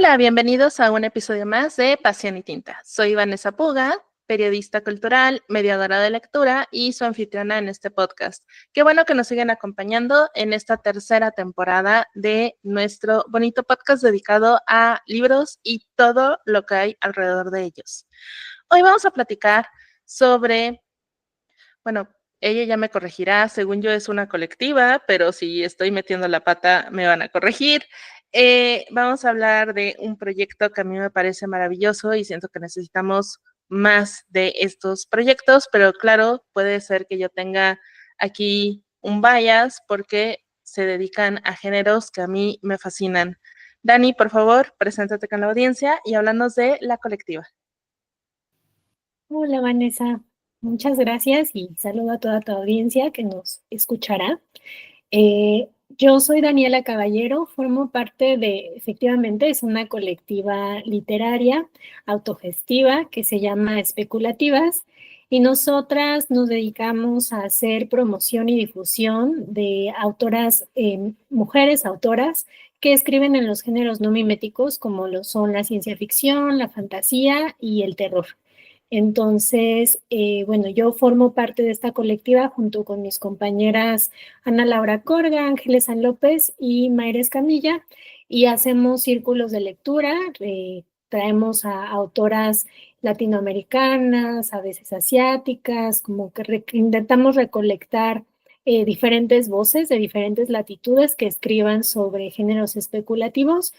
Hola, bienvenidos a un episodio más de Pasión y Tinta. Soy Vanessa Puga, periodista cultural, mediadora de lectura y su anfitriona en este podcast. Qué bueno que nos siguen acompañando en esta tercera temporada de nuestro bonito podcast dedicado a libros y todo lo que hay alrededor de ellos. Hoy vamos a platicar sobre, bueno, ella ya me corregirá, según yo es una colectiva, pero si estoy metiendo la pata me van a corregir. Vamos a hablar de un proyecto que a mí me parece maravilloso y siento que necesitamos más de estos proyectos, pero claro, puede ser que yo tenga aquí un bias porque se dedican a géneros que a mí me fascinan. Dani, por favor, preséntate con la audiencia y háblanos de la colectiva. Hola Vanessa, muchas gracias y saludo a toda tu audiencia que nos escuchará. Yo soy Daniela Caballero, formo parte de, efectivamente, es una colectiva literaria autogestiva que se llama Especulativas y nosotras nos dedicamos a hacer promoción y difusión de autoras, mujeres autoras que escriben en los géneros no miméticos como lo son la ciencia ficción, la fantasía y el terror. Entonces, bueno, yo formo parte de esta colectiva junto con mis compañeras Ana Laura Corga, Ángeles San López y Mayra Escamilla, y hacemos círculos de lectura, traemos a autoras latinoamericanas, a veces asiáticas, como que intentamos recolectar diferentes voces de diferentes latitudes que escriban sobre géneros especulativos,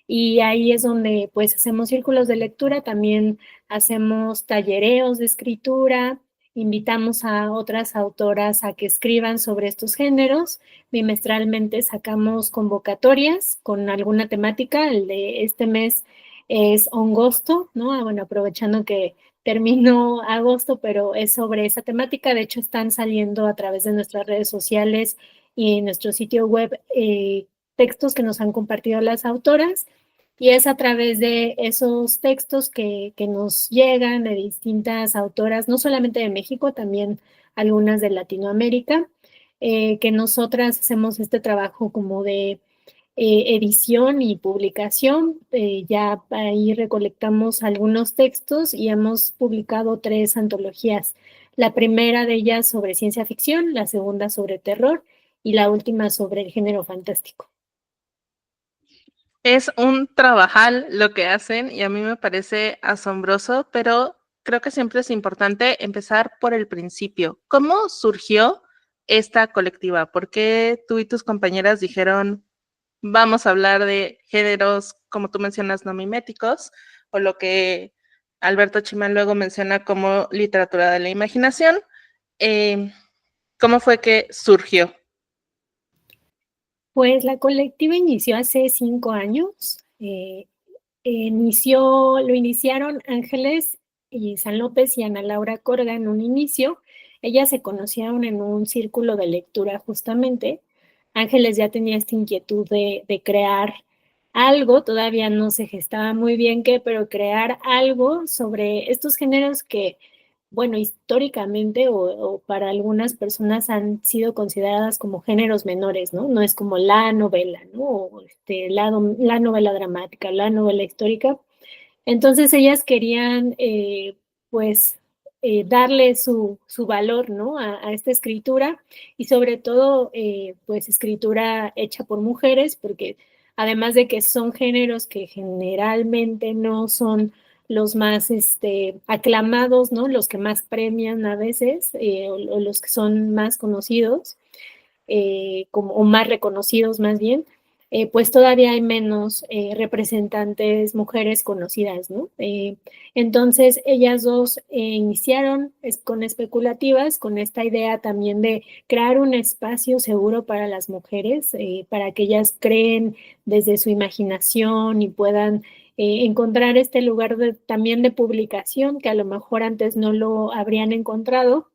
y ahí es donde pues hacemos círculos de lectura, también hacemos tallereos de escritura, invitamos a otras autoras a que escriban sobre estos géneros. Bimestralmente sacamos convocatorias con alguna temática. El de este mes es agosto, ¿no? Bueno, aprovechando que terminó agosto, pero es sobre esa temática. De hecho, están saliendo a través de nuestras redes sociales y en nuestro sitio web textos que nos han compartido las autoras. Y es a través de esos textos que nos llegan de distintas autoras, no solamente de México, también algunas de Latinoamérica, que nosotras hacemos este trabajo como de edición y publicación. Ya ahí recolectamos algunos textos y hemos publicado 3 antologías. La primera de ellas sobre ciencia ficción, la segunda sobre terror y la última sobre el género fantástico. Es un trabajal lo que hacen y a mí me parece asombroso, pero creo que siempre es importante empezar por el principio. ¿Cómo surgió esta colectiva? ¿Por qué tú y tus compañeras dijeron, vamos a hablar de géneros, como tú mencionas, no miméticos, o lo que Alberto Chimal luego menciona como literatura de la imaginación? ¿Cómo fue que surgió? Pues la colectiva inició hace 5 años. Lo iniciaron Ángeles y San López y Ana Laura Corga en un inicio. Ellas se conocieron en un círculo de lectura justamente. Ángeles ya tenía esta inquietud de crear algo, todavía no se gestaba muy bien qué, pero crear algo sobre estos géneros que, bueno, históricamente o para algunas personas han sido consideradas como géneros menores, ¿no? No es como la novela, ¿no? O la novela dramática, la novela histórica. Entonces ellas querían, pues, darle su valor, ¿no? A esta escritura y sobre todo, pues, escritura hecha por mujeres, porque además de que son géneros que generalmente no son los más aclamados, ¿no? Los que más premian a veces, o los que son más conocidos, o más reconocidos más bien, pues todavía hay menos representantes mujeres conocidas, ¿no? Entonces, ellas dos iniciaron con especulativas, con esta idea también de crear un espacio seguro para las mujeres, para que ellas creen desde su imaginación y puedan encontrar este lugar también de publicación que a lo mejor antes no lo habrían encontrado.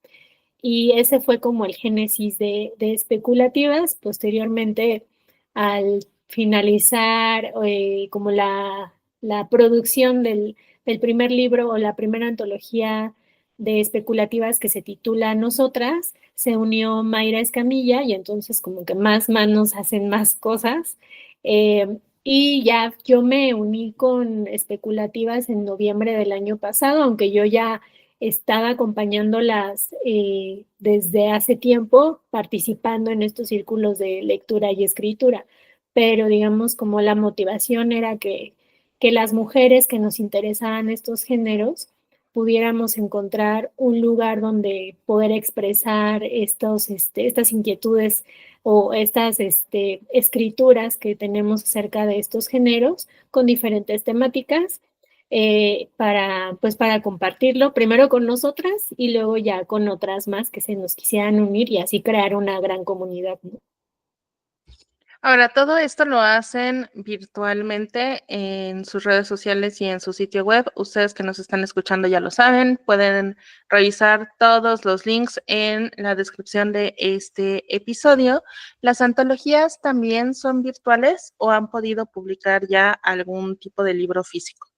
Y ese fue como el génesis de especulativas. Posteriormente, al finalizar como la producción del primer libro o la primera antología de especulativas que se titula Nosotras, se unió Mayra Escamilla y entonces como que más manos hacen más cosas. Y ya yo me uní con Especulativas en noviembre del año pasado, aunque yo ya estaba acompañándolas desde hace tiempo, participando en estos círculos de lectura y escritura. Pero digamos como la motivación era que las mujeres que nos interesaban estos géneros pudiéramos encontrar un lugar donde poder expresar estas inquietudes o estas escrituras que tenemos acerca de estos géneros con diferentes temáticas pues para compartirlo primero con nosotras y luego ya con otras más que se nos quisieran unir y así crear una gran comunidad, ¿no? Ahora, todo esto lo hacen virtualmente en sus redes sociales y en su sitio web. Ustedes que nos están escuchando ya lo saben, pueden revisar todos los links en la descripción de este episodio. ¿Las antologías también son virtuales o han podido publicar ya algún tipo de libro físico?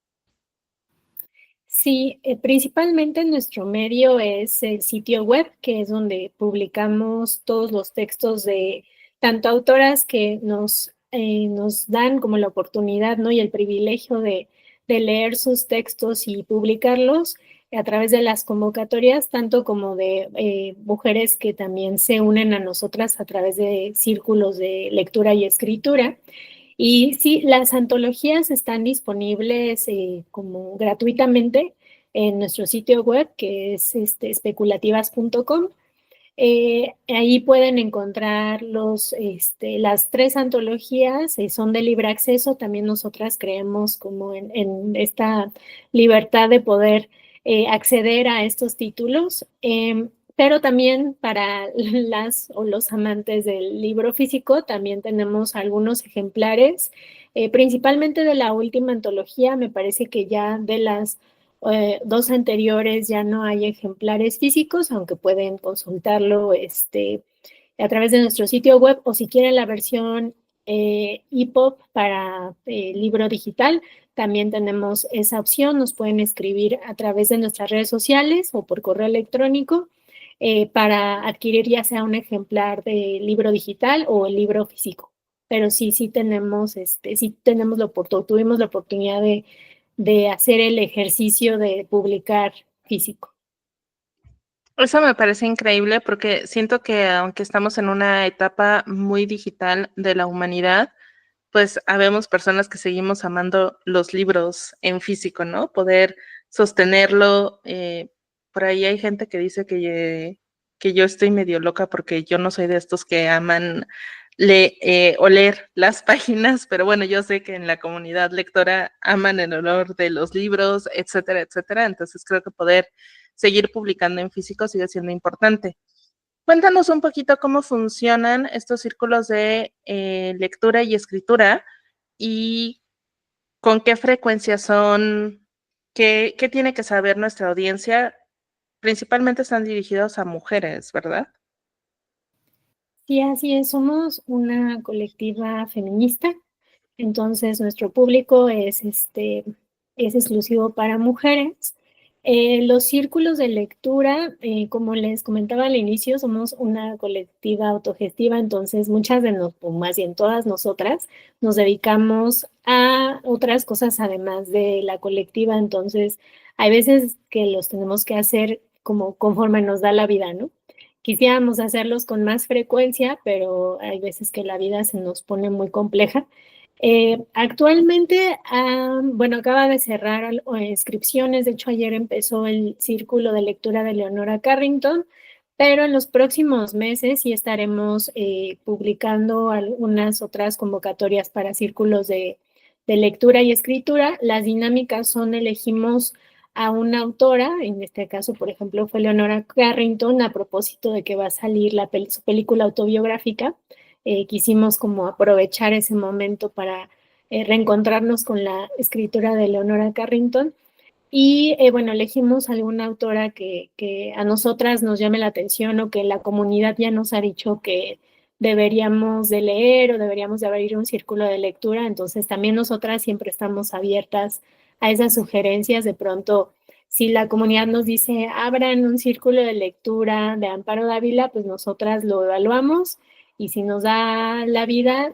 Sí, principalmente nuestro medio es el sitio web, que es donde publicamos todos los textos de tanto autoras que nos dan como la oportunidad, ¿no? Y el privilegio de leer sus textos y publicarlos a través de las convocatorias, tanto como de mujeres que también se unen a nosotras a través de círculos de lectura y escritura. Y sí, las antologías están disponibles como gratuitamente en nuestro sitio web, que es especulativas.com. Ahí pueden encontrar las tres antologías, son de libre acceso. También nosotras creemos como en esta libertad de poder acceder a estos títulos. Pero también para las o los amantes del libro físico, también tenemos algunos ejemplares, principalmente de la última antología. Me parece que ya de las dos anteriores ya no hay ejemplares físicos, aunque pueden consultarlo a través de nuestro sitio web o si quieren la versión EPUB para libro digital, también tenemos esa opción. Nos pueden escribir a través de nuestras redes sociales o por correo electrónico para adquirir ya sea un ejemplar de libro digital o el libro físico. Pero sí tenemos, tuvimos la oportunidad de hacer el ejercicio de publicar físico. Eso me parece increíble porque siento que aunque estamos en una etapa muy digital de la humanidad, pues habemos personas que seguimos amando los libros en físico, ¿no? Poder sostenerlo. Por ahí hay gente que dice que yo estoy medio loca porque yo no soy de estos que aman oler las páginas, pero bueno, yo sé que en la comunidad lectora aman el olor de los libros, etcétera, etcétera. Entonces creo que poder seguir publicando en físico sigue siendo importante. Cuéntanos un poquito cómo funcionan estos círculos de lectura y escritura y con qué frecuencia son, qué tiene que saber nuestra audiencia. Principalmente están dirigidos a mujeres, ¿verdad? Sí, así es, somos una colectiva feminista, entonces nuestro público es exclusivo para mujeres. Los círculos de lectura, como les comentaba al inicio, somos una colectiva autogestiva, entonces muchas de nosotras, o más bien todas nosotras, nos dedicamos a otras cosas además de la colectiva, entonces hay veces que los tenemos que hacer como conforme nos da la vida, ¿no? Quisiéramos hacerlos con más frecuencia, pero hay veces que la vida se nos pone muy compleja. Actualmente, bueno, acaba de cerrar inscripciones. De hecho, ayer empezó el círculo de lectura de Leonora Carrington, pero en los próximos meses sí estaremos publicando algunas otras convocatorias para círculos de lectura y escritura. Las dinámicas son: elegimos a una autora, en este caso, por ejemplo, fue Leonora Carrington, a propósito de que va a salir su película autobiográfica. Quisimos como aprovechar ese momento para reencontrarnos con la escritura de Leonora Carrington. Y bueno, elegimos alguna autora que a nosotras nos llame la atención o que la comunidad ya nos ha dicho que deberíamos de leer o deberíamos de abrir un círculo de lectura. Entonces también nosotras siempre estamos abiertas a esas sugerencias. De pronto, si la comunidad nos dice abran un círculo de lectura de Amparo Dávila, pues nosotras lo evaluamos y si nos da la vida,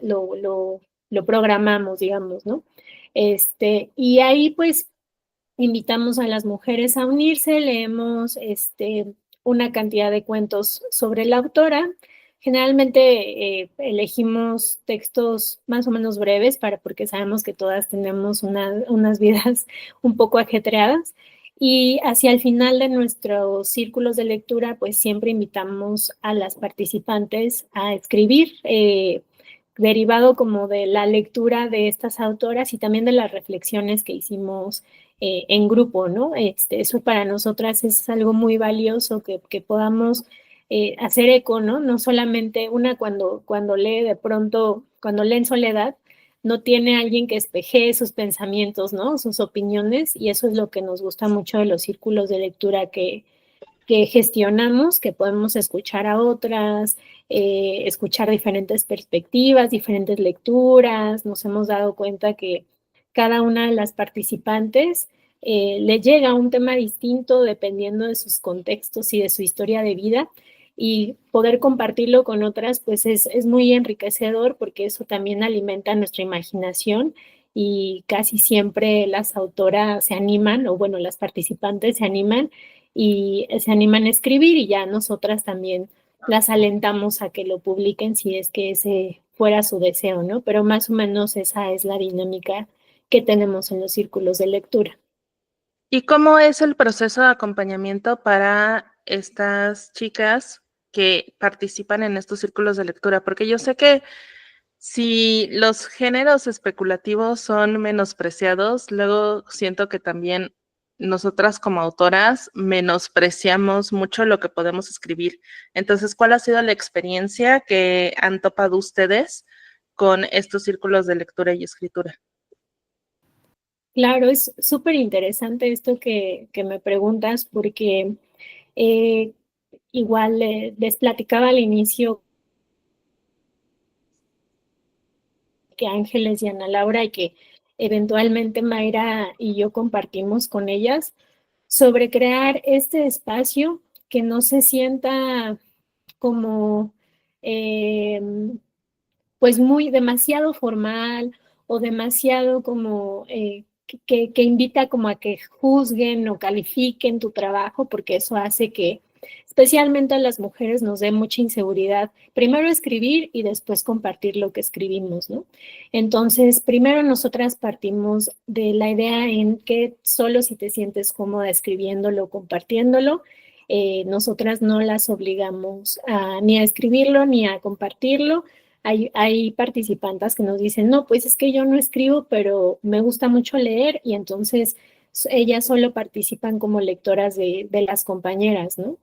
lo programamos, digamos, ¿no? Y ahí pues invitamos a las mujeres a unirse, leemos una cantidad de cuentos sobre la autora. Generalmente elegimos textos más o menos breves porque sabemos que todas tenemos unas vidas un poco ajetreadas. Y hacia el final de nuestros círculos de lectura, pues siempre invitamos a las participantes a escribir, derivado como de la lectura de estas autoras y también de las reflexiones que hicimos en grupo, ¿no? Eso para nosotras es algo muy valioso que podamos hacer eco, ¿no? No solamente una cuando lee de pronto, cuando lee en soledad, no tiene alguien que espejee sus pensamientos, ¿no? Sus opiniones, y eso es lo que nos gusta mucho de los círculos de lectura que gestionamos, que podemos escuchar a otras, escuchar diferentes perspectivas, diferentes lecturas. Nos hemos dado cuenta que cada una de las participantes le llega un tema distinto dependiendo de sus contextos y de su historia de vida, y poder compartirlo con otras pues es muy enriquecedor, porque eso también alimenta nuestra imaginación, y casi siempre las autoras se animan, o bueno, las participantes se animan y se animan a escribir, y ya nosotras también las alentamos a que lo publiquen si es que ese fuera su deseo, ¿no? Pero más o menos esa es la dinámica que tenemos en los círculos de lectura. ¿Y cómo es el proceso de acompañamiento para estas chicas que participan en estos círculos de lectura? Porque yo sé que si los géneros especulativos son menospreciados, luego siento que también nosotras como autoras menospreciamos mucho lo que podemos escribir. Entonces, ¿cuál ha sido la experiencia que han topado ustedes con estos círculos de lectura y escritura? Claro, es súper interesante esto que me preguntas, porque eh, igual les platicaba al inicio que Ángeles y Ana Laura, y que eventualmente Mayra y yo compartimos con ellas, sobre crear este espacio que no se sienta como eh, pues muy demasiado formal, o demasiado como que invita como a que juzguen o califiquen tu trabajo, porque eso hace que especialmente a las mujeres nos dé mucha inseguridad primero escribir y después compartir lo que escribimos, ¿no? Entonces, primero nosotras partimos de la idea en que solo si te sientes cómoda escribiéndolo o compartiéndolo, nosotras no las obligamos ni a escribirlo ni a compartirlo. Hay participantes que nos dicen, no, pues es que yo no escribo, pero me gusta mucho leer, y entonces ellas solo participan como lectoras de las compañeras, ¿no?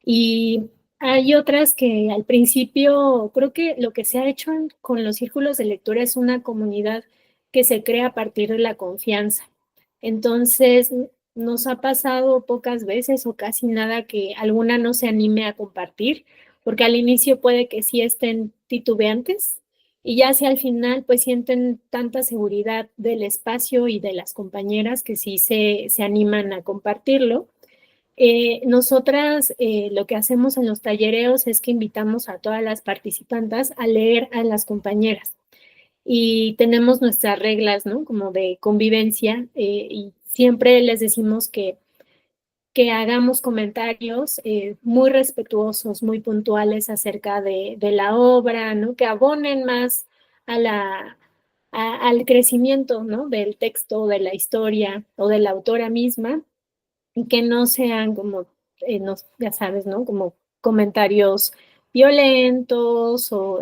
Y hay otras que al principio, creo que lo que se ha hecho con los círculos de lectura es una comunidad que se crea a partir de la confianza. Entonces, nos ha pasado pocas veces o casi nada que alguna no se anime a compartir, porque al inicio puede que sí estén titubeantes, y ya hacia al final pues sienten tanta seguridad del espacio y de las compañeras que sí se animan a compartirlo. Nosotras lo que hacemos en los tallereos es que invitamos a todas las participantes a leer a las compañeras, y tenemos nuestras reglas, ¿no? Como de convivencia, y siempre les decimos que hagamos comentarios muy respetuosos, muy puntuales acerca de la obra, ¿no? Que abonen más a al crecimiento, ¿no? Del texto, de la historia o de la autora misma, y que no sean como, ya sabes, ¿no? Como comentarios violentos o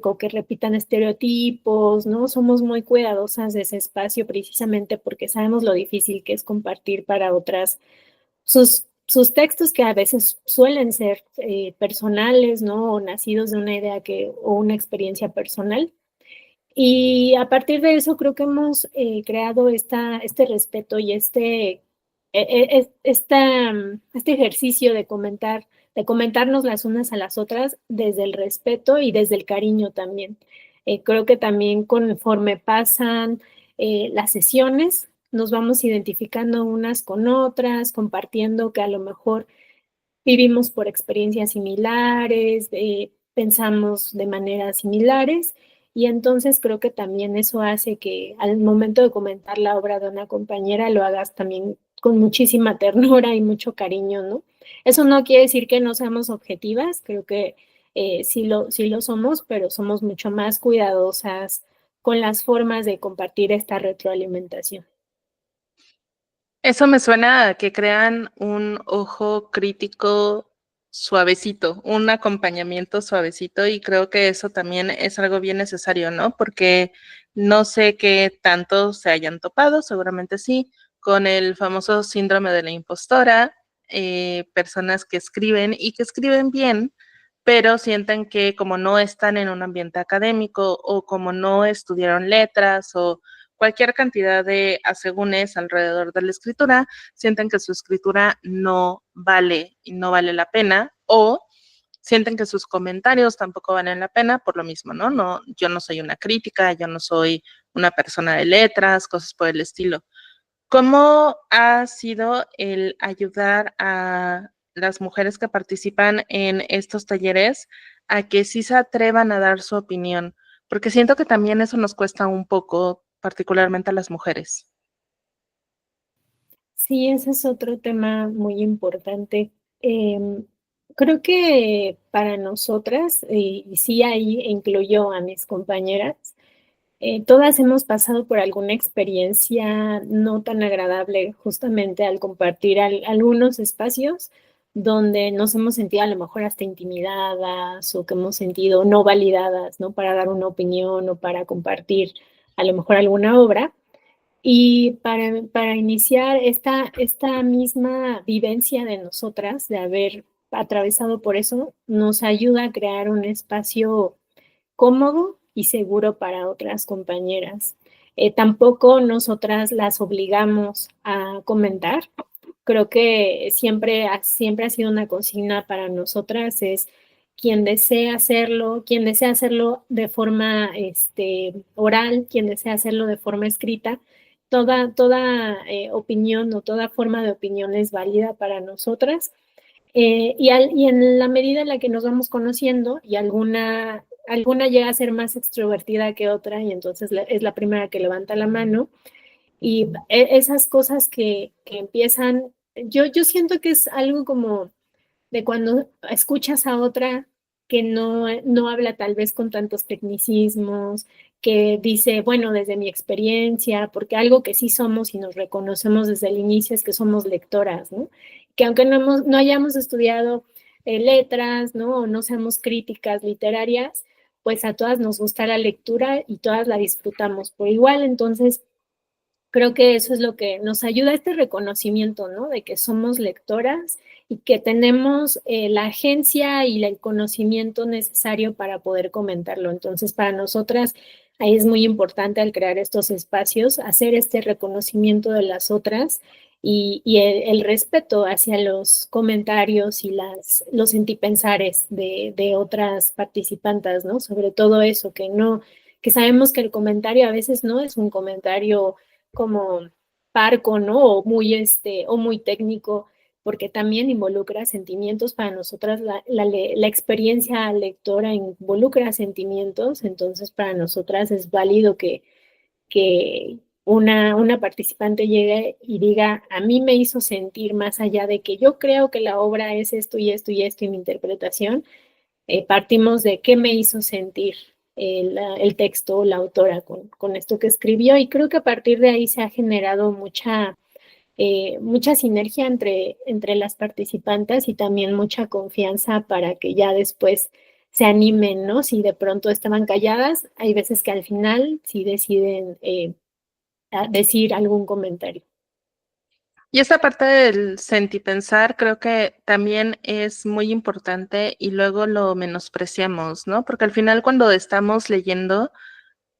o que repitan estereotipos, ¿no? Somos muy cuidadosas de ese espacio precisamente porque sabemos lo difícil que es compartir para otras sus textos, que a veces suelen ser personales, ¿no? O nacidos de una idea o una experiencia personal. Y a partir de eso creo que hemos creado este respeto y este ejercicio de comentarnos las unas a las otras desde el respeto y desde el cariño también. Creo que también conforme pasan las sesiones, nos vamos identificando unas con otras, compartiendo que a lo mejor vivimos por experiencias similares, pensamos de maneras similares, Y entonces creo que también eso hace que al momento de comentar la obra de una compañera lo hagas también con muchísima ternura y mucho cariño, ¿no? Eso no quiere decir que no seamos objetivas, creo que sí lo somos, pero somos mucho más cuidadosas con las formas de compartir esta retroalimentación. Eso me suena a que crean un ojo crítico suavecito, un acompañamiento suavecito y creo que eso también es algo bien necesario, ¿no? Porque no sé qué tanto se hayan topado, seguramente sí, con el famoso síndrome de la impostora, personas que escriben y que escriben bien, pero sienten que como no están en un ambiente académico o como no estudiaron letras o cualquier cantidad de asegúnes alrededor de la escritura, sienten que su escritura no vale y no vale la pena, o sienten que sus comentarios tampoco valen la pena por lo mismo, ¿no? No, yo no soy una crítica, yo no soy una persona de letras, cosas por el estilo. ¿Cómo ha sido el ayudar a las mujeres que participan en estos talleres a que sí se atrevan a dar su opinión? Porque siento que también eso nos cuesta un poco, particularmente a las mujeres. Sí, ese es otro tema muy importante. Em, Creo que para nosotras, y sí ahí incluyo a mis compañeras, todas hemos pasado por alguna experiencia no tan agradable justamente al compartir algunos espacios donde nos hemos sentido a lo mejor hasta intimidadas o que hemos sentido no validadas, ¿no? Para dar una opinión o para compartir a lo mejor alguna obra. Y para iniciar esta misma vivencia de nosotras, de haber atravesado por eso, nos ayuda a crear un espacio cómodo y seguro para otras compañeras. Tampoco nosotras las obligamos a comentar. Creo que siempre ha sido una consigna para nosotras, es quien desea hacerlo de forma oral, quien desea hacerlo de forma escrita, toda opinión o toda forma de opinión es válida para nosotras. Y en la medida en la que nos vamos conociendo y alguna llega a ser más extrovertida que otra y entonces es la primera que levanta la mano y esas cosas que empiezan, yo siento que es algo como de cuando escuchas a otra que no habla tal vez con tantos tecnicismos, que dice, bueno, desde mi experiencia, porque algo que sí somos y nos reconocemos desde el inicio es que somos lectoras, ¿no? Que aunque no hayamos estudiado letras, ¿no? O no seamos críticas literarias, pues a todas nos gusta la lectura y todas la disfrutamos por igual, entonces creo que eso es lo que nos ayuda a este reconocimiento, ¿no? De que somos lectoras y que tenemos la agencia y el conocimiento necesario para poder comentarlo. Entonces, para nosotras, ahí es muy importante al crear estos espacios, hacer este reconocimiento de las otras y el respeto hacia los comentarios y los sentipensares de otras participantes, ¿no? Sobre todo eso, que sabemos que el comentario a veces no es un comentario como parco, ¿no? O muy técnico, porque también involucra sentimientos. Para nosotras la experiencia lectora involucra sentimientos, entonces para nosotras es válido que una participante llegue y diga, a mí me hizo sentir más allá de que yo creo que la obra es esto y esto y esto y mi interpretación, partimos de qué me hizo sentir el texto o la autora con esto que escribió y creo que a partir de ahí se ha generado mucha sinergia entre las participantes y también mucha confianza para que ya después se animen, ¿no? Si de pronto estaban calladas, hay veces que al final sí deciden decir algún comentario. Y esta parte del sentipensar creo que también es muy importante y luego lo menospreciamos, ¿no? Porque al final cuando estamos leyendo,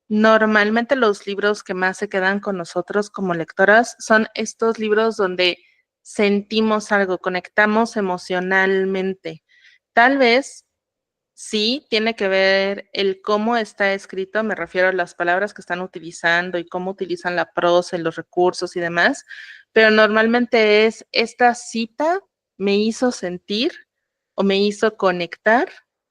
normalmente los libros que más se quedan con nosotros como lectoras son estos libros donde sentimos algo, conectamos emocionalmente. Tal vez sí tiene que ver el cómo está escrito, me refiero a las palabras que están utilizando y cómo utilizan la prosa y los recursos y demás, pero normalmente es esta cita me hizo sentir o me hizo conectar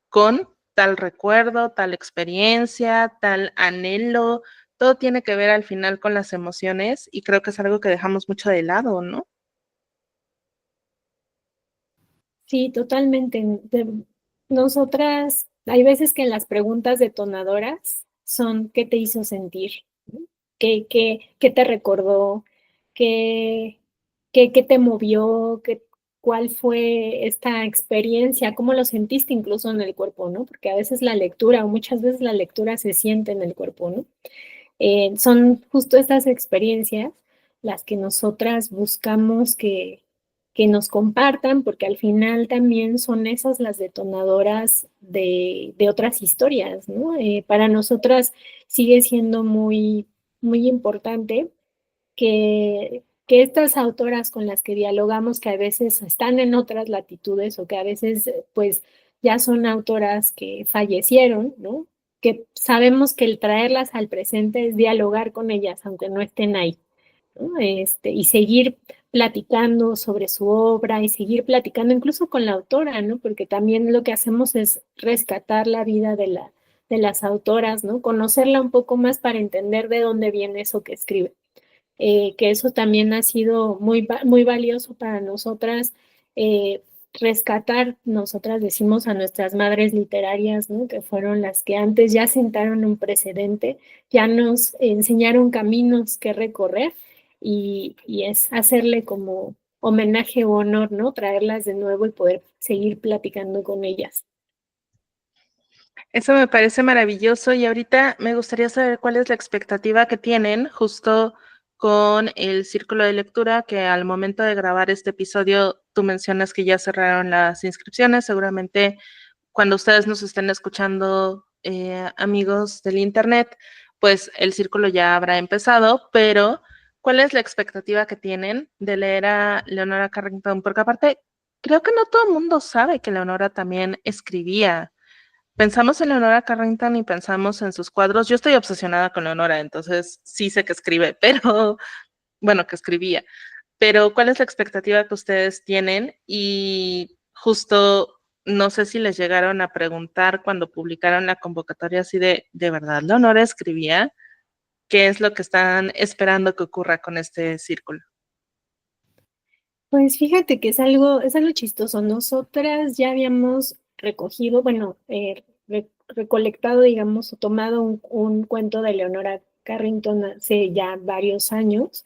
con tal recuerdo, tal experiencia, tal anhelo, todo tiene que ver al final con las emociones y creo que es algo que dejamos mucho de lado, ¿no? Sí, totalmente. Nosotras, hay veces que las preguntas detonadoras son ¿qué te hizo sentir? ¿No? ¿Qué te recordó? ¿Qué, qué te movió? ¿Cuál fue esta experiencia? ¿Cómo lo sentiste incluso en el cuerpo, ¿no? Porque a veces la lectura o muchas veces la lectura se siente en el cuerpo, ¿no? Son justo estas experiencias las que nosotras buscamos que nos compartan, porque al final también son esas las detonadoras de otras historias, ¿no? Para nosotras sigue siendo muy, muy importante que estas autoras con las que dialogamos, que a veces están en otras latitudes o que a veces pues ya son autoras que fallecieron, ¿no? Que sabemos que el traerlas al presente es dialogar con ellas, aunque no estén ahí, ¿no? Y seguir platicando sobre su obra y seguir platicando incluso con la autora, ¿no? Porque también lo que hacemos es rescatar la vida de las autoras, ¿no? Conocerla un poco más para entender de dónde viene eso que escribe. Que eso también ha sido muy, muy valioso para nosotras. Rescatar, nosotras decimos a nuestras madres literarias, ¿no? Que fueron las que antes ya sentaron un precedente, ya nos enseñaron caminos que recorrer y es hacerle como homenaje o honor, ¿no? Traerlas de nuevo y poder seguir platicando con ellas. Eso me parece maravilloso y ahorita me gustaría saber cuál es la expectativa que tienen justo con el círculo de lectura, que al momento de grabar este episodio tú mencionas que ya cerraron las inscripciones. Seguramente cuando ustedes nos estén escuchando, amigos del internet, pues el círculo ya habrá empezado, pero ¿cuál es la expectativa que tienen de leer a Leonora Carrington? Porque aparte, creo que no todo el mundo sabe que Leonora también escribía. Pensamos en Leonora Carrington y pensamos en sus cuadros. Yo estoy obsesionada con Leonora, entonces sí sé que escribe, pero bueno, que escribía. Pero ¿cuál es la expectativa que ustedes tienen? Y justo no sé si les llegaron a preguntar cuando publicaron la convocatoria así ¿de verdad Leonora escribía? ¿Qué es lo que están esperando que ocurra con este círculo? Pues fíjate que es algo chistoso. Nosotras ya habíamos recogido, bueno, recolectado, digamos, o tomado un cuento de Leonora Carrington hace ya varios años.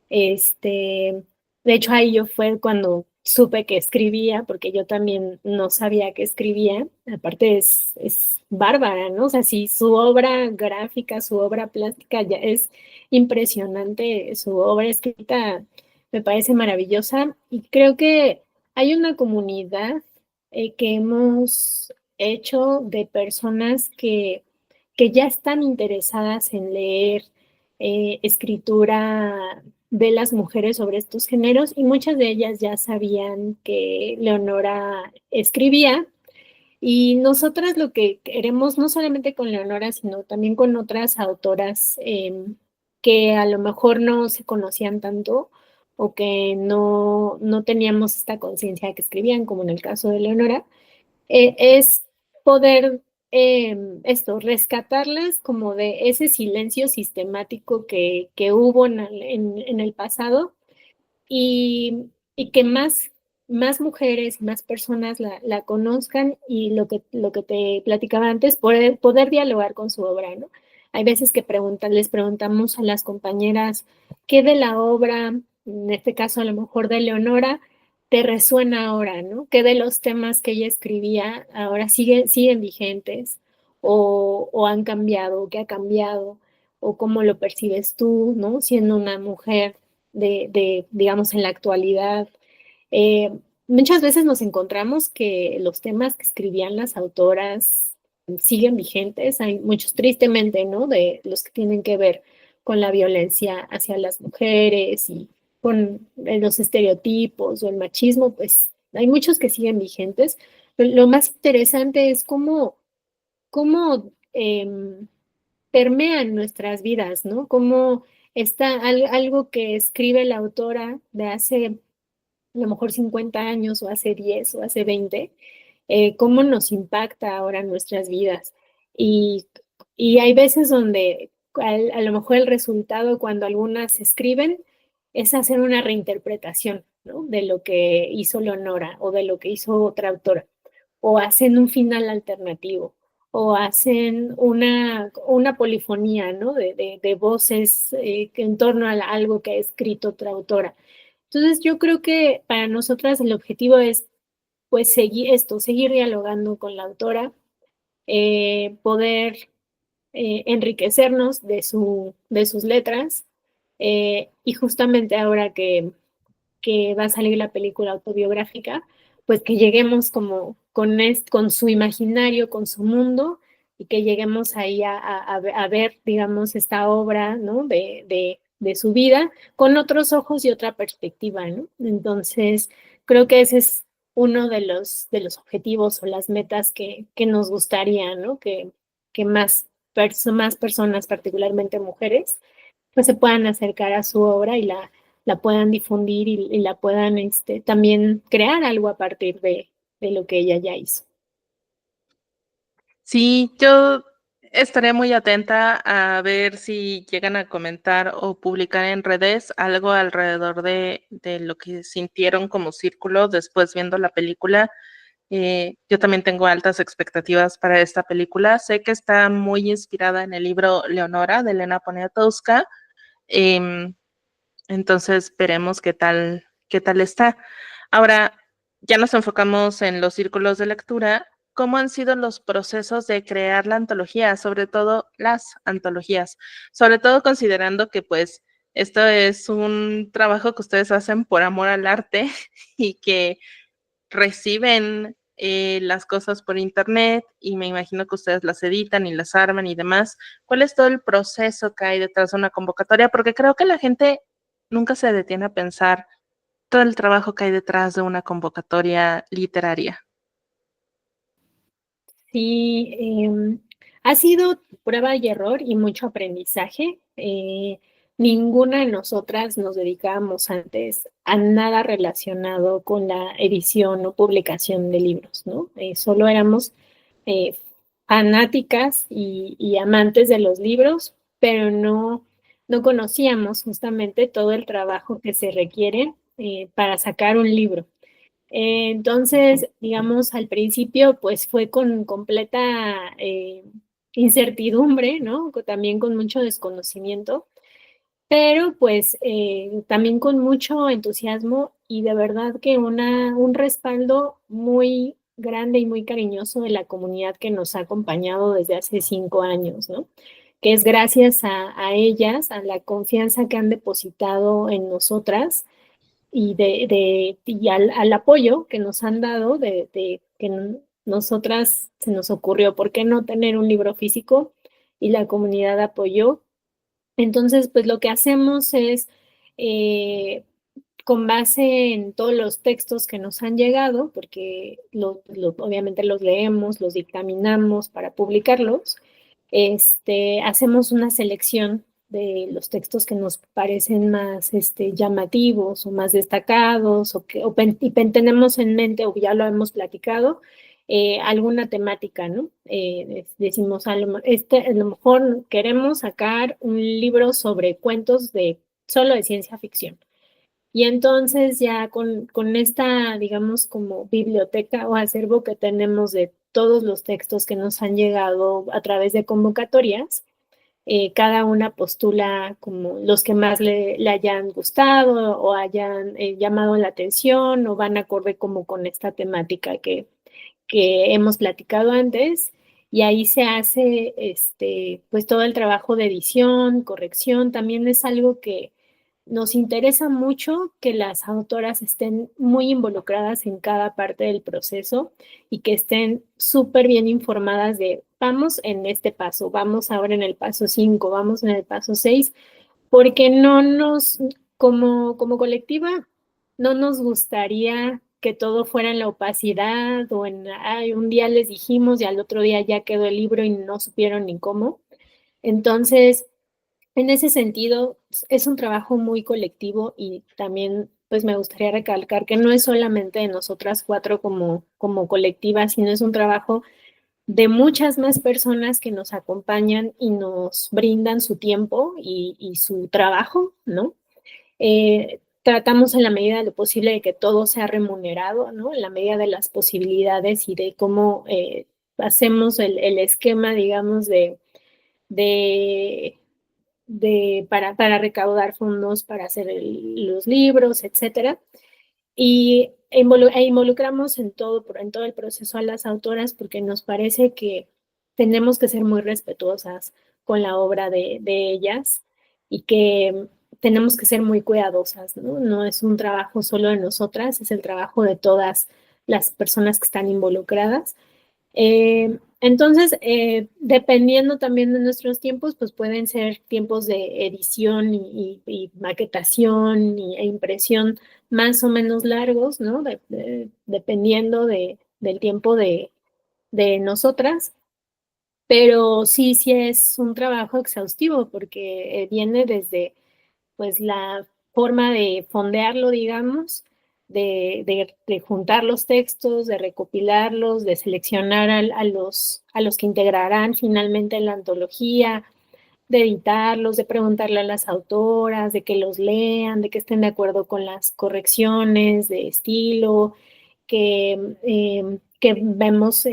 Este, de hecho, ahí yo fue cuando supe que escribía, porque yo también no sabía que escribía. Aparte es bárbara, ¿no? O sea, sí, su obra gráfica, su obra plástica ya es impresionante, su obra escrita me parece maravillosa y creo que hay una comunidad que hemos hecho de personas que ya están interesadas en leer escritura de las mujeres sobre estos géneros y muchas de ellas ya sabían que Leonora escribía y nosotras lo que queremos, no solamente con Leonora, sino también con otras autoras que a lo mejor no se conocían tanto o que no teníamos esta conciencia que escribían, como en el caso de Leonora, es poder rescatarlas como de ese silencio sistemático que hubo en el pasado y que más mujeres y más personas la conozcan y lo que te platicaba antes, poder dialogar con su obra, ¿no? Hay veces que les preguntamos a las compañeras qué de la obra, en este caso a lo mejor de Leonora, te resuena ahora, ¿no? ¿Qué de los temas que ella escribía ahora siguen vigentes o han cambiado, o qué ha cambiado, o cómo lo percibes tú, ¿no? Siendo una mujer digamos, en la actualidad. Eh, Muchas veces nos encontramos que los temas que escribían las autoras siguen vigentes. Hay muchos, tristemente, ¿no? De los que tienen que ver con la violencia hacia las mujeres y con los estereotipos o el machismo, pues hay muchos que siguen vigentes. Lo más interesante es cómo permean nuestras vidas, ¿no? Como está algo que escribe la autora de hace a lo mejor 50 años o hace 10 o hace 20 cómo nos impacta ahora en nuestras vidas. Y, y hay veces donde a lo mejor el resultado cuando algunas escriben es hacer una reinterpretación, ¿no? De lo que hizo Leonora o de lo que hizo otra autora, o hacen un final alternativo, o hacen una polifonía, ¿no? De voces que en torno a algo que ha escrito otra autora. Entonces yo creo que para nosotras el objetivo es pues seguir dialogando con la autora, poder enriquecernos de sus letras, y justamente ahora que va a salir la película autobiográfica, pues que lleguemos como con su imaginario, con su mundo, y que lleguemos ahí a ver, digamos, esta obra, ¿no? De su vida con otros ojos y otra perspectiva, ¿no? Entonces, creo que ese es uno de los objetivos o las metas que nos gustaría, ¿no? Que más personas, particularmente mujeres, pues se puedan acercar a su obra y la puedan difundir y la puedan también crear algo a partir de lo que ella ya hizo. Sí, yo estaré muy atenta a ver si llegan a comentar o publicar en redes algo alrededor de lo que sintieron como círculo después viendo la película. Yo también tengo altas expectativas para esta película. Sé que está muy inspirada en el libro Leonora de Elena Poniatowska. em, entonces veremos qué tal está. Ahora, ya nos enfocamos en los círculos de lectura. ¿Cómo han sido los procesos de crear la antología, sobre todo las antologías? Sobre todo considerando que pues esto es un trabajo que ustedes hacen por amor al arte y que reciben las cosas por internet y me imagino que ustedes las editan y las arman y demás. ¿Cuál es todo el proceso que hay detrás de una convocatoria? Porque creo que la gente nunca se detiene a pensar todo el trabajo que hay detrás de una convocatoria literaria. Sí, ha sido prueba y error y mucho aprendizaje. Ninguna de nosotras nos dedicábamos antes a nada relacionado con la edición o publicación de libros, ¿no? Solo éramos eh, fanáticas y amantes de los libros, pero no conocíamos justamente todo el trabajo que se requiere para sacar un libro. Entonces, digamos, al principio, pues fue con completa incertidumbre, ¿no? También con mucho desconocimiento, pero pues también con mucho entusiasmo y de verdad que un respaldo muy grande y muy cariñoso de la comunidad que nos ha acompañado desde hace 5 años, ¿no? Que es gracias a ellas, a la confianza que han depositado en nosotras y al apoyo que nos han dado de que nosotras se nos ocurrió, ¿por qué no tener un libro físico? Y la comunidad apoyó. Entonces, pues lo que hacemos es, eh, con base en todos los textos que nos han llegado, porque obviamente los leemos, los dictaminamos para publicarlos, hacemos una selección de los textos que nos parecen más llamativos o más destacados tenemos en mente o ya lo hemos platicado, alguna temática, ¿no? Decimos, a lo mejor queremos sacar un libro sobre cuentos solo de ciencia ficción. Y entonces ya con esta, digamos, como biblioteca o acervo que tenemos de todos los textos que nos han llegado a través de convocatorias, cada una postula como los que más le hayan gustado o hayan llamado la atención o van acorde como con esta temática que hemos platicado antes. Y ahí se hace pues todo el trabajo de edición, corrección. También es algo que nos interesa mucho que las autoras estén muy involucradas en cada parte del proceso y que estén súper bien informadas de vamos en este paso, vamos ahora en el paso 5, vamos en el paso 6, porque como colectiva, no nos gustaría que todo fuera en la opacidad o ay, un día les dijimos y al otro día ya quedó el libro y no supieron ni cómo. Entonces, en ese sentido, es un trabajo muy colectivo y también pues me gustaría recalcar que no es solamente de nosotras cuatro como colectiva, sino es un trabajo de muchas más personas que nos acompañan y nos brindan su tiempo y su trabajo, ¿no? Tratamos en la medida de lo posible de que todo sea remunerado, ¿no? En la medida de las posibilidades y de cómo hacemos el esquema, digamos, de, para recaudar fondos para hacer los libros, etcétera. E involucramos en todo el proceso a las autoras porque nos parece que tenemos que ser muy respetuosas con la obra de ellas y que tenemos que ser muy cuidadosas, ¿no? No es un trabajo solo de nosotras, es el trabajo de todas las personas que están involucradas. Entonces, dependiendo también de nuestros tiempos, pues pueden ser tiempos de edición y maquetación e impresión más o menos largos, ¿no? Dependiendo del tiempo de nosotras, pero sí es un trabajo exhaustivo porque viene desde pues la forma de fondearlo, digamos, de juntar los textos, de recopilarlos, de seleccionar a los que integrarán finalmente la antología, de editarlos, de preguntarle a las autoras, de que los lean, de que estén de acuerdo con las correcciones de estilo, que vemos,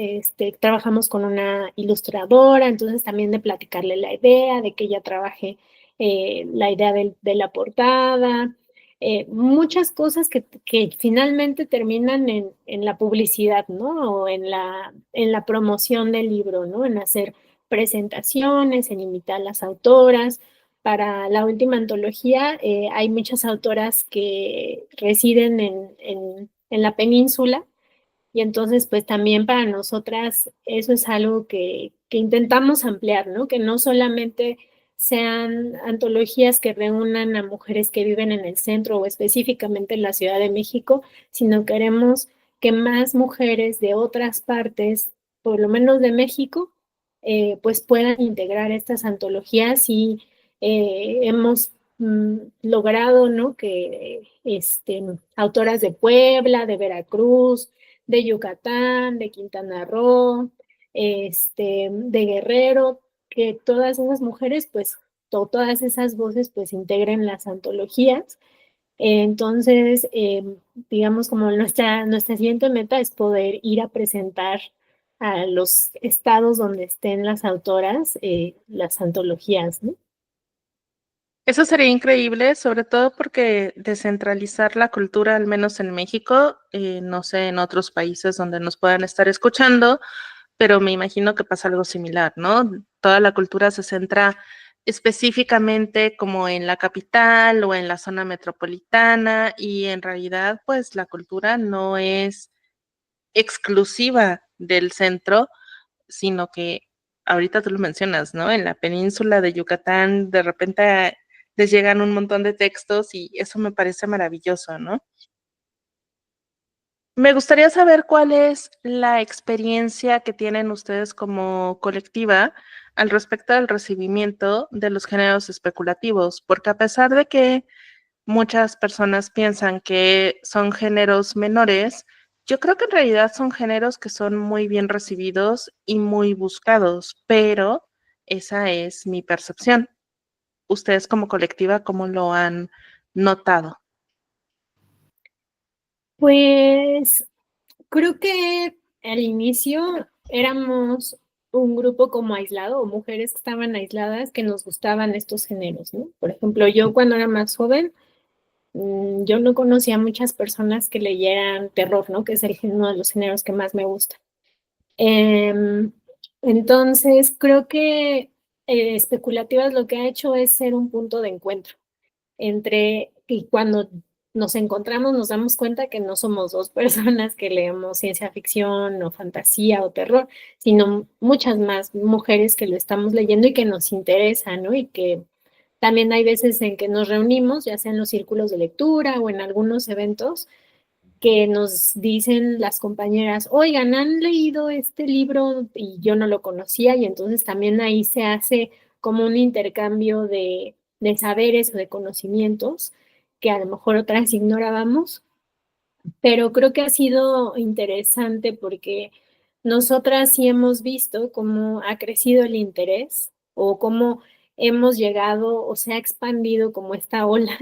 trabajamos con una ilustradora, entonces también de platicarle la idea, de que ella trabaje la idea de la portada, muchas cosas que finalmente terminan en la publicidad, ¿no? O en la promoción del libro, ¿no? En hacer presentaciones, en invitar a las autoras. Para la última antología hay muchas autoras que residen en la península y entonces pues también para nosotras eso es algo que intentamos ampliar, ¿no? Que no solamente sean antologías que reúnan a mujeres que viven en el centro o específicamente en la Ciudad de México, sino queremos que más mujeres de otras partes, por lo menos de México, pues puedan integrar estas antologías y hemos logrado, ¿no? Que autoras de Puebla, de Veracruz, de Yucatán, de Quintana Roo, de Guerrero, que todas esas mujeres, pues, todas esas voces, pues, integren las antologías. Entonces, digamos, como nuestra siguiente meta es poder ir a presentar a los estados donde estén las autoras, las antologías, ¿no? Eso sería increíble, sobre todo porque descentralizar la cultura, al menos en México, no sé, en otros países donde nos puedan estar escuchando, pero me imagino que pasa algo similar, ¿no? Toda la cultura se centra específicamente como en la capital o en la zona metropolitana y en realidad pues la cultura no es exclusiva del centro, sino que ahorita tú lo mencionas, ¿no? En la península de Yucatán de repente les llegan un montón de textos y eso me parece maravilloso, ¿no? Me gustaría saber cuál es la experiencia que tienen ustedes como colectiva al respecto del recibimiento de los géneros especulativos, porque a pesar de que muchas personas piensan que son géneros menores, yo creo que en realidad son géneros que son muy bien recibidos y muy buscados, pero esa es mi percepción. Ustedes como colectiva, ¿cómo lo han notado? Pues creo que al inicio éramos un grupo como aislado o mujeres que estaban aisladas que nos gustaban estos géneros, ¿no? Por ejemplo, yo cuando era más joven, yo no conocía muchas personas que leyeran terror, ¿no? Que es uno de los géneros que más me gusta. Em, entonces, creo que Especulativas lo que ha hecho es ser un punto de encuentro y cuando nos encontramos nos damos cuenta que no somos dos personas que leemos ciencia ficción o fantasía o terror, sino muchas más mujeres que lo estamos leyendo y que nos interesa, ¿no? Y que también hay veces en que nos reunimos, ya sea en los círculos de lectura o en algunos eventos, que nos dicen las compañeras, oigan, ¿han leído este libro? Y yo no lo conocía y entonces también ahí se hace como un intercambio de saberes o de conocimientos que a lo mejor otras ignorábamos, pero creo que ha sido interesante porque nosotras sí hemos visto cómo ha crecido el interés o cómo hemos llegado o se ha expandido como esta ola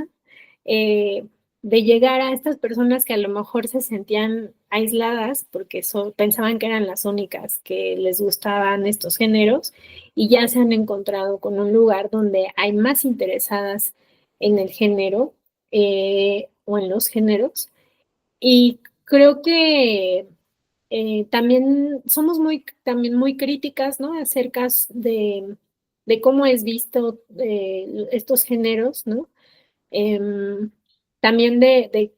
eh, de llegar a estas personas que a lo mejor se sentían aisladas porque pensaban que eran las únicas que les gustaban estos géneros y ya se han encontrado con un lugar donde hay más interesadas en el género o en los géneros. Y creo que también somos también muy críticas, ¿no? Acerca de cómo es visto estos géneros, ¿no? Em, también hay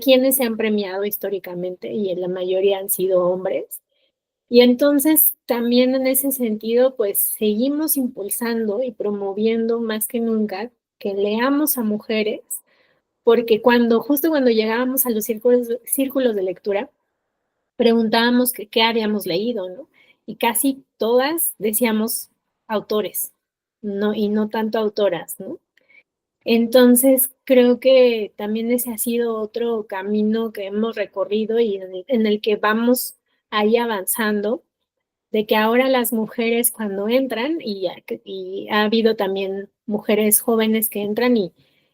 quienes se han premiado históricamente y en la mayoría han sido hombres. Y entonces también en ese sentido, pues seguimos impulsando y promoviendo más que nunca que leamos a mujeres, porque justo cuando llegábamos a los círculos de lectura, preguntábamos que qué habíamos leído, ¿no? Y casi todas decíamos autores, no, y no tanto autoras, ¿no? Entonces, creo que también ese ha sido otro camino que hemos recorrido y en el que vamos ahí avanzando, de que ahora las mujeres cuando entran, y ha habido también mujeres jóvenes que entran y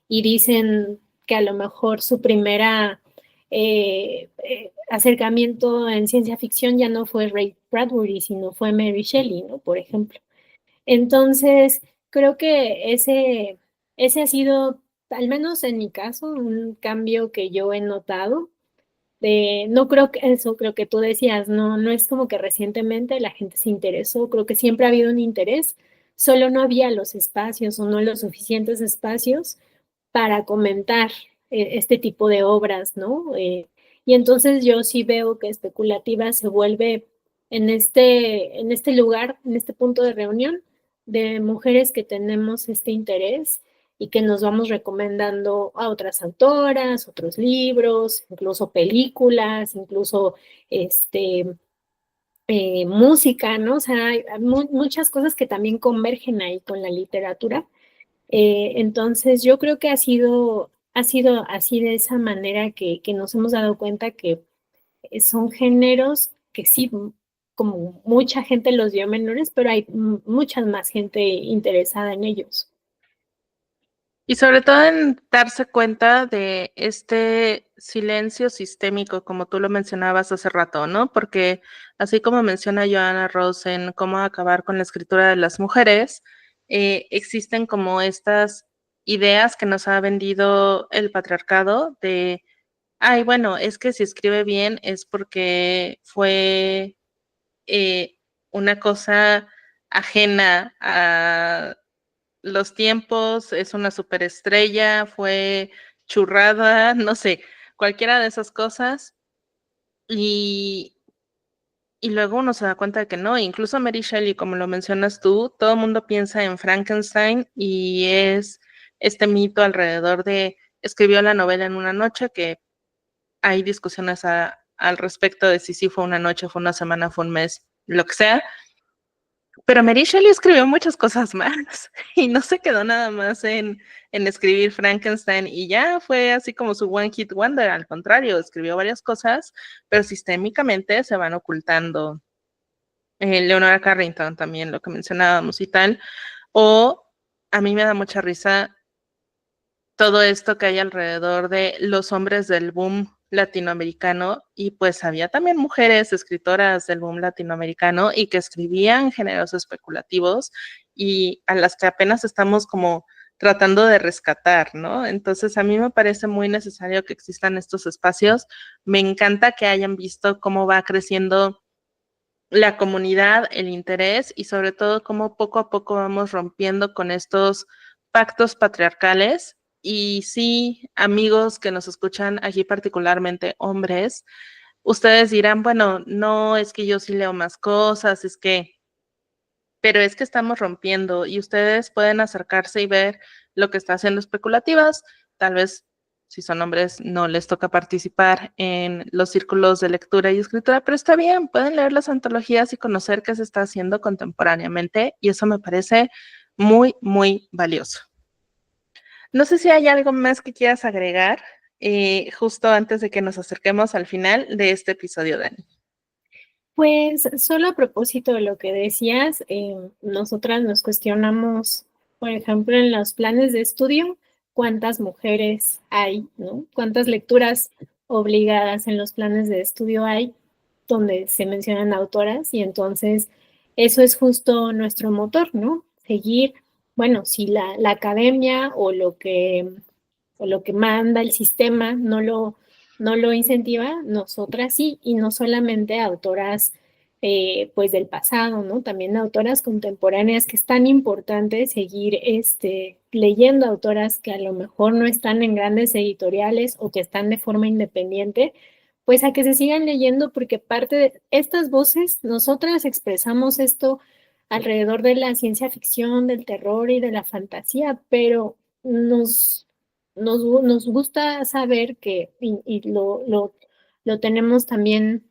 dicen que a lo mejor su primera acercamiento en ciencia ficción ya no fue Ray Bradbury, sino fue Mary Shelley, ¿no? Por ejemplo. Entonces, creo que ese ha sido, al menos en mi caso, un cambio que yo he notado. No creo que eso, creo que tú decías, no es como que recientemente la gente se interesó, creo que siempre ha habido un interés, solo no había los espacios o no los suficientes espacios para comentar este tipo de obras, ¿no? Y entonces yo sí veo que especulativa se vuelve en este lugar, en este punto de reunión de mujeres que tenemos este interés y que nos vamos recomendando a otras autoras, otros libros, incluso películas, incluso música, ¿no? O sea, hay muchas cosas que también convergen ahí con la literatura. Entonces, yo creo que ha sido así de esa manera que nos hemos dado cuenta que son géneros que sí, como mucha gente los vio menores, pero hay mucha más gente interesada en ellos. Y sobre todo en darse cuenta de este silencio sistémico, como tú lo mencionabas hace rato, ¿no? Porque así como menciona Joanna Rose en cómo acabar con la escritura de las mujeres, existen como estas ideas que nos ha vendido el patriarcado de, ay, bueno, es que si escribe bien es porque fue una cosa ajena a los tiempos, es una superestrella, fue churrada, no sé, cualquiera de esas cosas. Y, y luego uno se da cuenta de que no, incluso Mary Shelley, como lo mencionas tú, todo el mundo piensa en Frankenstein y es este mito alrededor de escribió la novela en una noche, que hay discusiones al respecto de si sí fue una noche, fue una semana, fue un mes, lo que sea. Pero Mary Shelley escribió muchas cosas más y no se quedó nada más en escribir Frankenstein y ya fue así como su One Hit Wonder, al contrario, escribió varias cosas, pero sistémicamente se van ocultando. Leonora Carrington también, lo que mencionábamos y tal, o a mí me da mucha risa todo esto que hay alrededor de los hombres del boom latinoamericano y pues había también mujeres escritoras del boom latinoamericano y que escribían géneros especulativos y a las que apenas estamos como tratando de rescatar, ¿no? Entonces a mí me parece muy necesario que existan estos espacios. Me encanta que hayan visto cómo va creciendo la comunidad, el interés y sobre todo cómo poco a poco vamos rompiendo con estos pactos patriarcales. Y sí, amigos que nos escuchan aquí, particularmente hombres, ustedes dirán, bueno, no, es que yo sí leo más cosas, pero es que estamos rompiendo y ustedes pueden acercarse y ver lo que está haciendo especulativas. Tal vez si son hombres no les toca participar en los círculos de lectura y escritura, pero está bien, pueden leer las antologías y conocer qué se está haciendo contemporáneamente y eso me parece muy, muy valioso. No sé si hay algo más que quieras agregar justo antes de que nos acerquemos al final de este episodio, Dani. Pues solo a propósito de lo que decías, nosotras nos cuestionamos, por ejemplo, en los planes de estudio, cuántas mujeres hay, ¿no? Cuántas lecturas obligadas en los planes de estudio hay donde se mencionan autoras y entonces eso es justo nuestro motor, ¿no? Seguir, bueno, si la academia o lo que manda el sistema no lo incentiva, nosotras sí, y no solamente autoras pues del pasado, ¿no? También autoras contemporáneas que es tan importante seguir leyendo autoras que a lo mejor no están en grandes editoriales o que están de forma independiente, pues a que se sigan leyendo porque parte de estas voces, nosotras expresamos esto alrededor de la ciencia ficción, del terror y de la fantasía, pero nos gusta saber que, y lo tenemos también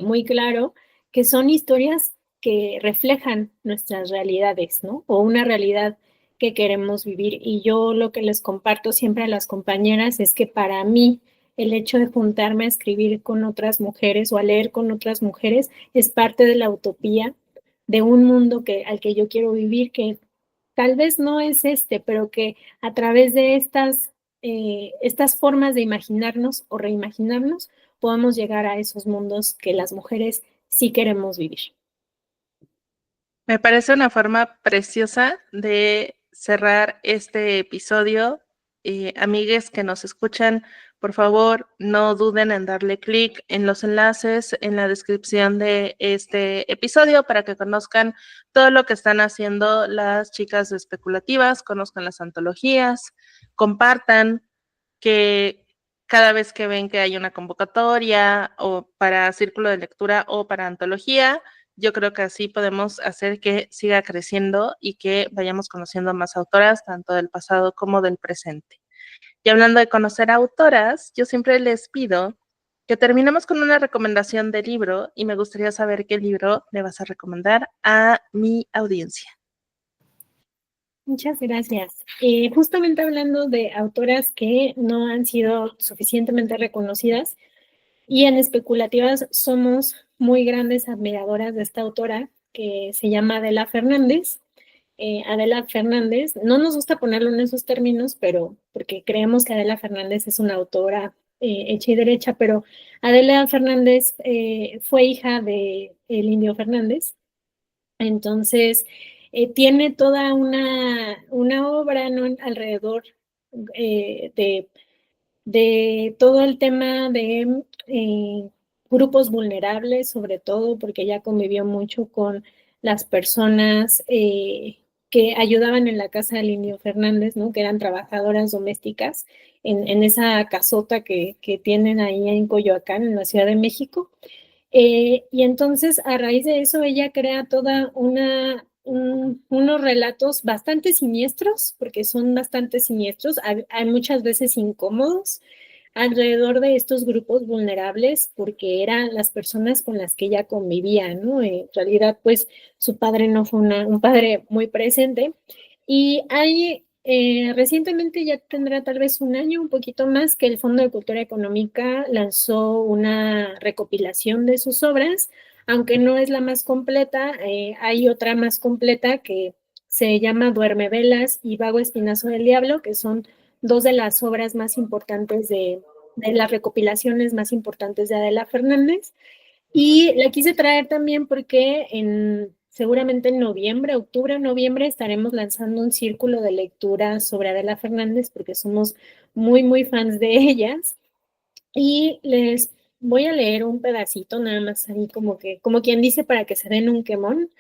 muy claro, que son historias que reflejan nuestras realidades, ¿no? O una realidad que queremos vivir. Y yo lo que les comparto siempre a las compañeras es que para mí el hecho de juntarme a escribir con otras mujeres o a leer con otras mujeres es parte de la utopía de un mundo al que yo quiero vivir, que tal vez no es pero que a través de estas formas de imaginarnos o reimaginarnos, podamos llegar a esos mundos que las mujeres sí queremos vivir. Me parece una forma preciosa de cerrar este episodio. Amigues que nos escuchan, por favor, no duden en darle clic en los enlaces en la descripción de este episodio para que conozcan todo lo que están haciendo las chicas especulativas, conozcan las antologías, compartan, que cada vez que ven que hay una convocatoria o para círculo de lectura o para antología, yo creo que así podemos hacer que siga creciendo y que vayamos conociendo más autoras, tanto del pasado como del presente. Y hablando de conocer autoras, yo siempre les pido que terminemos con una recomendación de libro y me gustaría saber qué libro le vas a recomendar a mi audiencia. Muchas gracias. Justamente hablando de autoras que no han sido suficientemente reconocidas y en especulativas somos muy grandes admiradoras de esta autora que se llama Adela Fernández. Adela Fernández, no nos gusta ponerlo en esos términos, pero porque creemos que Adela Fernández es una autora hecha y derecha, pero Adela Fernández fue hija de el Indio Fernández, entonces tiene toda una obra, ¿no?, alrededor de todo el tema de grupos vulnerables, sobre todo porque ella convivió mucho con las personas que ayudaban en la casa del Indio Fernández, ¿no? Que eran trabajadoras domésticas en esa casota que tienen ahí en Coyoacán, en la Ciudad de México. Y entonces, a raíz de eso, ella crea toda unos relatos bastante siniestros, porque son bastante siniestros, hay muchas veces incómodos, alrededor de estos grupos vulnerables, porque eran las personas con las que ella convivía, ¿no? En realidad, pues, su padre no fue un padre muy presente. Y hay, recientemente, ya tendrá tal vez un año, un poquito más, que el Fondo de Cultura Económica lanzó una recopilación de sus obras, aunque no es la más completa, hay otra más completa que se llama Duerme Velas y Vago Espinazo del Diablo, que son dos de las obras más importantes de las recopilaciones más importantes de Adela Fernández. Y la quise traer también porque seguramente en noviembre, octubre, noviembre, estaremos lanzando un círculo de lectura sobre Adela Fernández porque somos muy, muy fans de ellas. Y les voy a leer un pedacito, nada más ahí como quien dice, para que se den un quemón.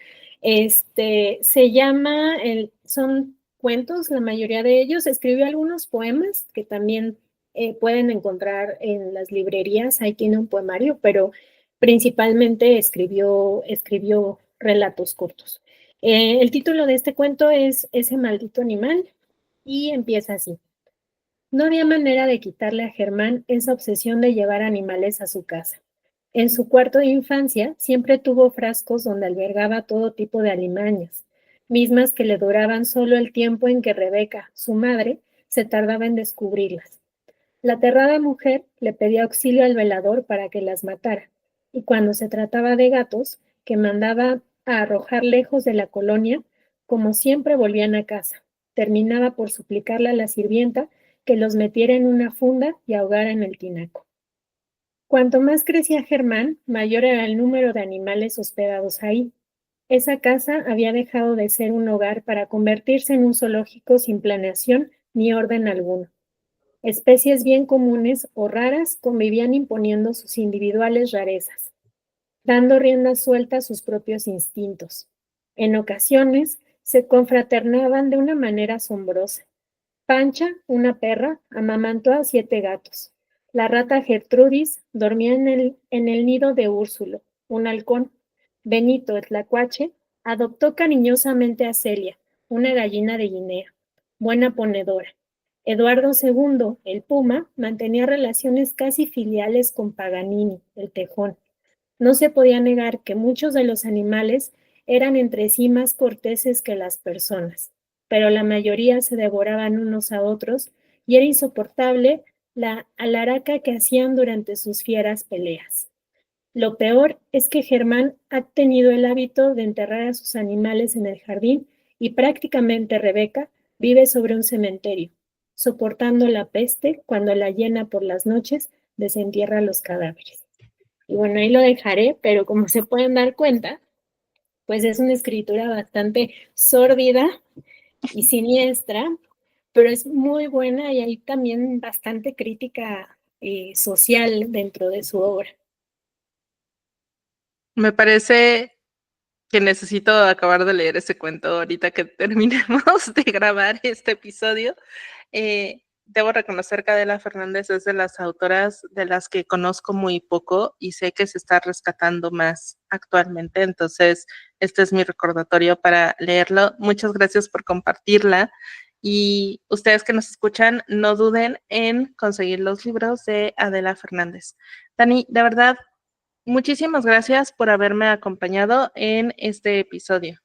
Se llama, son cuentos, la mayoría de ellos. Escribió algunos poemas que también pueden encontrar en las librerías, ahí tiene un poemario, pero principalmente escribió relatos cortos. El título de este cuento es Ese maldito animal y empieza así. No había manera de quitarle a Germán esa obsesión de llevar animales a su casa. En su cuarto de infancia siempre tuvo frascos donde albergaba todo tipo de alimañas. mismas que le duraban solo el tiempo en que Rebeca, su madre, se tardaba en descubrirlas. La aterrada mujer le pedía auxilio al velador para que las matara, y cuando se trataba de gatos, que mandaba a arrojar lejos de la colonia, como siempre volvían a casa. Terminaba por suplicarle a la sirvienta que los metiera en una funda y ahogara en el tinaco. Cuanto más crecía Germán, mayor era el número de animales hospedados ahí. Esa casa había dejado de ser un hogar para convertirse en un zoológico sin planeación ni orden alguno. Especies bien comunes o raras convivían imponiendo sus individuales rarezas, dando rienda suelta a sus propios instintos. En ocasiones se confraternaban de una manera asombrosa. Pancha, una perra, amamantó a 7 gatos. La rata Gertrudis dormía en el nido de Úrsulo, un halcón. Benito, el tlacuache, adoptó cariñosamente a Celia, una gallina de Guinea, buena ponedora. Eduardo II, el puma, mantenía relaciones casi filiales con Paganini, el tejón. No se podía negar que muchos de los animales eran entre sí más corteses que las personas, pero la mayoría se devoraban unos a otros y era insoportable la alaraca que hacían durante sus fieras peleas. Lo peor es que Germán ha tenido el hábito de enterrar a sus animales en el jardín y prácticamente Rebeca vive sobre un cementerio, soportando la peste cuando la llena por las noches desentierra los cadáveres. Y bueno, ahí lo dejaré, pero como se pueden dar cuenta, pues es una escritura bastante sórdida y siniestra, pero es muy buena y hay también bastante crítica social dentro de su obra. Me parece que necesito acabar de leer ese cuento ahorita que terminemos de grabar este episodio. Debo reconocer que Adela Fernández es de las autoras de las que conozco muy poco y sé que se está rescatando más actualmente, entonces este es mi recordatorio para leerlo. Muchas gracias por compartirla y ustedes que nos escuchan, no duden en conseguir los libros de Adela Fernández. Dani, de verdad, muchísimas gracias por haberme acompañado en este episodio.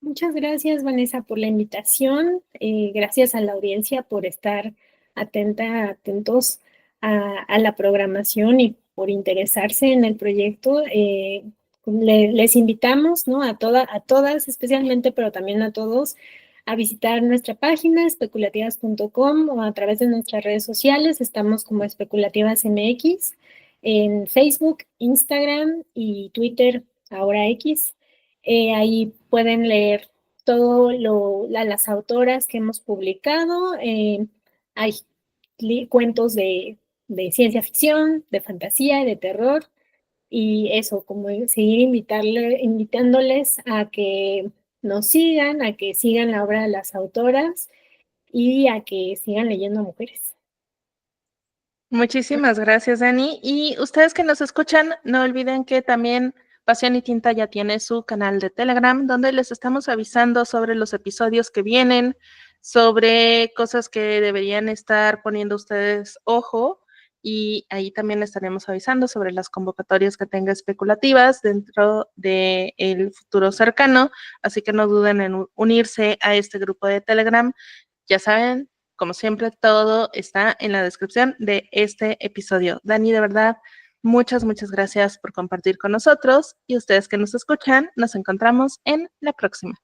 Muchas gracias, Vanessa, por la invitación. Gracias a la audiencia por estar atentos a la programación y por interesarse en el proyecto. Les invitamos, ¿no? a todas especialmente, pero también a todos, a visitar nuestra página especulativas.com o a través de nuestras redes sociales. Estamos como Especulativas MX en Facebook, Instagram y Twitter, ahora X. Ahí pueden leer las autoras que hemos publicado. Hay cuentos de ciencia ficción, de fantasía y de terror. Y eso, como seguir invitándoles a que nos sigan, a que sigan la obra de las autoras y a que sigan leyendo mujeres. Muchísimas gracias, Dani. Y ustedes que nos escuchan, no olviden que también Pasión y Tinta ya tiene su canal de Telegram, donde les estamos avisando sobre los episodios que vienen, sobre cosas que deberían estar poniendo ustedes ojo. Y ahí también estaremos avisando sobre las convocatorias que tenga especulativas dentro del futuro cercano. Así que no duden en unirse a este grupo de Telegram. Ya saben, como siempre, todo está en la descripción de este episodio. Dani, de verdad, muchas gracias por compartir con nosotros y ustedes que nos escuchan, nos encontramos en la próxima.